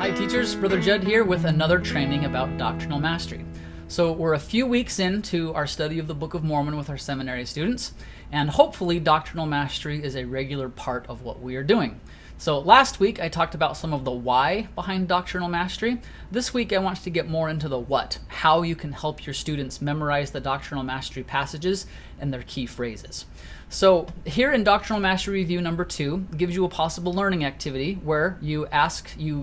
Hi teachers, Brother Judd here with another training about Doctrinal Mastery. So we're a few weeks into our study of the Book of Mormon with our seminary students, and hopefully Doctrinal Mastery is a regular part of what we are doing. So last week I talked about some of the why behind Doctrinal Mastery. This week I want to get more into the what, how you can help your students memorize the Doctrinal Mastery passages and their key phrases. So here in Doctrinal Mastery Review number 2 gives you a possible learning activity where you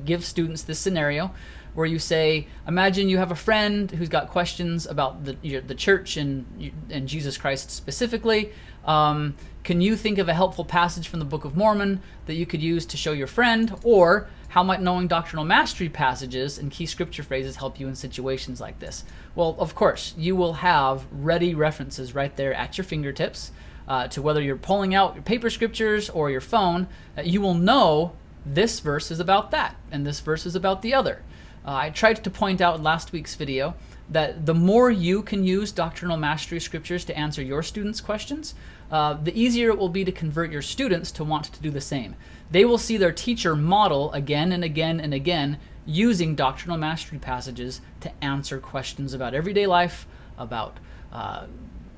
give students this scenario where you say, imagine you have a friend who's got questions about the church and Jesus Christ specifically. Can you think of a helpful passage from the Book of Mormon that you could use to show your friend? Or how might knowing Doctrinal Mastery passages and key scripture phrases help you in situations like this? Well, of course, you will have ready references right there at your fingertips to whether you're pulling out your paper scriptures or your phone. You will know this verse is about that and this verse is about the other. I tried to point out in last week's video that the more you can use Doctrinal Mastery scriptures to answer your students' questions, the easier it will be to convert your students to want to do the same. They will see their teacher model again and again and again using Doctrinal Mastery passages to answer questions about everyday life, about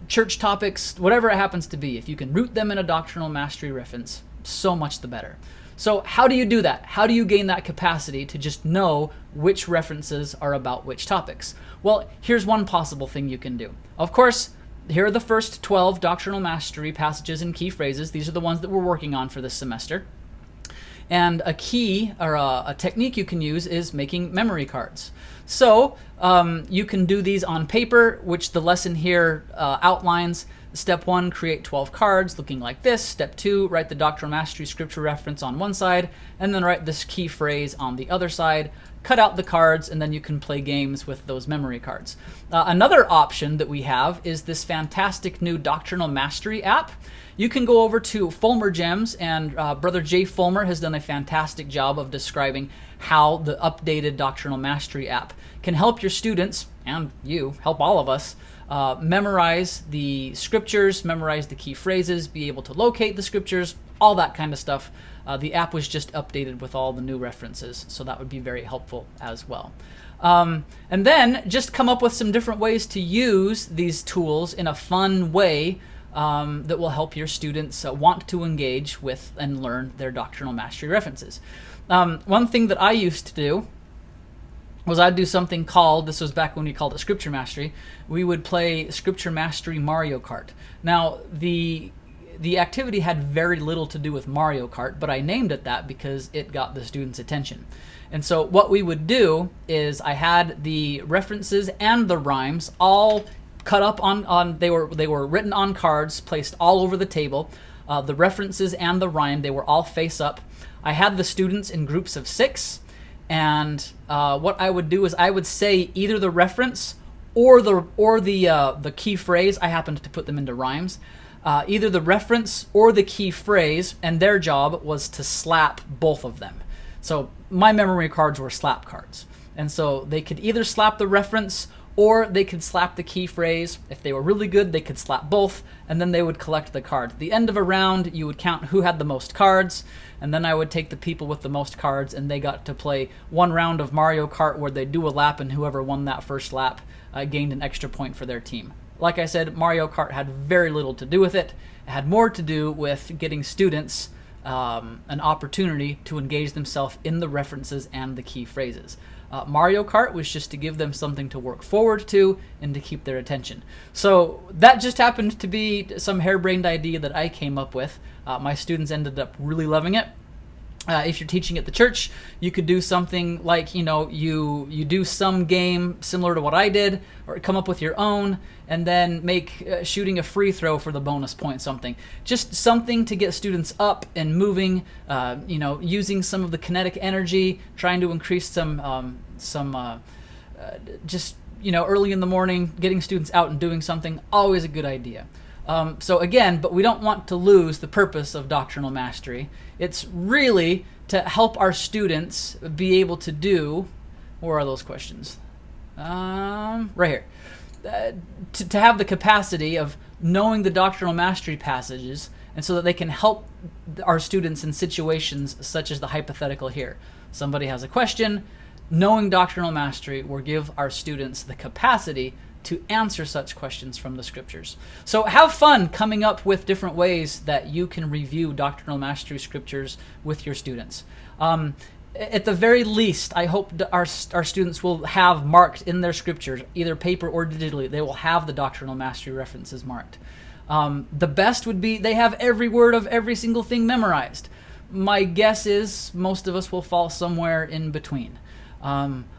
church topics, whatever it happens to be. If you can root them in a Doctrinal Mastery reference, so much the better. So how do you do that? How do you gain that capacity to just know which references are about which topics? Well, here's one possible thing you can do. Of course, here are the first 12 Doctrinal Mastery passages and key phrases. These are the ones that we're working on for this semester. And a key or a technique you can use is making memory cards. So you can do these on paper, which the lesson here outlines. Step 1, create 12 cards looking like this. Step 2, write the Doctrinal Mastery scripture reference on one side, and then write this key phrase on the other side. Cut out the cards, and then you can play games with those memory cards. Another option that we have is this fantastic new Doctrinal Mastery app. You can go over to Fullmer Gems, and Brother J. Fullmer has done a fantastic job of describing how the updated Doctrinal Mastery app can help your students, and you, help all of us, memorize the scriptures, memorize the key phrases, be able to locate the scriptures, all that kind of stuff. The app was just updated with all the new references, so that would be very helpful as well. And then just come up with some different ways to use these tools in a fun way that will help your students want to engage with and learn their Doctrinal Mastery references. One thing that I used to do was I'd do something called, this was back when we called it Scripture Mastery, we would play Scripture Mastery Mario Kart. Now, the activity had very little to do with Mario Kart, but I named it that because it got the students' attention. And so what we would do is I had the references and the rhymes all cut up they were written on cards, placed all over the table. The references and the rhyme, they were all face up. I had the students in groups of 6. And what I would do is I would say either the reference or the key phrase. I happened to put them into rhymes. Either the reference or the key phrase, and their job was to slap both of them. So my memory cards were slap cards. And so they could either slap the reference or they could slap the key phrase. If they were really good, they could slap both, and then they would collect the cards. At the end of a round, you would count who had the most cards, and then I would take the people with the most cards, and they got to play one round of Mario Kart where they do a lap, and whoever won that first lap gained an extra point for their team. Like I said, Mario Kart had very little to do with it. It had more to do with getting students an opportunity to engage themselves in the references and the key phrases. Mario Kart was just to give them something to work forward to and to keep their attention. So that just happened to be some harebrained idea that I came up with. My students ended up really loving it. If you're teaching at the church, you could do something like, you do some game similar to what I did, or come up with your own, and then make shooting a free throw for the bonus point something. Just something to get students up and moving, using some of the kinetic energy, trying to increase some early in the morning, getting students out and doing something, always a good idea. So again, but we don't want to lose the purpose of Doctrinal Mastery. It's really to help our students be able to do, where are those questions? Right here. To have the capacity of knowing the Doctrinal Mastery passages, and so that they can help our students in situations such as the hypothetical here. Somebody has a question, knowing doctrinal mastery will give our students the capacity to answer such questions from the scriptures. So have fun coming up with different ways that you can review doctrinal mastery scriptures with your students. At the very least, I hope our students will have marked in their scriptures, either paper or digitally, they will have the doctrinal mastery references marked. The best would be they have every word of every single thing memorized. My guess is most of us will fall somewhere in between.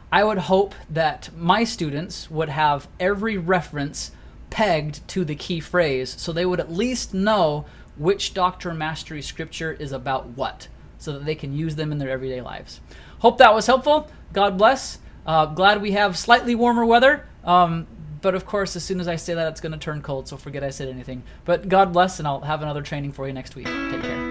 I would hope that my students would have every reference pegged to the key phrase, so they would at least know which doctrinal mastery scripture is about what, so that they can use them in their everyday lives. Hope that was helpful. God bless. Glad we have slightly warmer weather, but of course, as soon as I say that, it's going to turn cold, so forget I said anything. But God bless, and I'll have another training for you next week. Take care.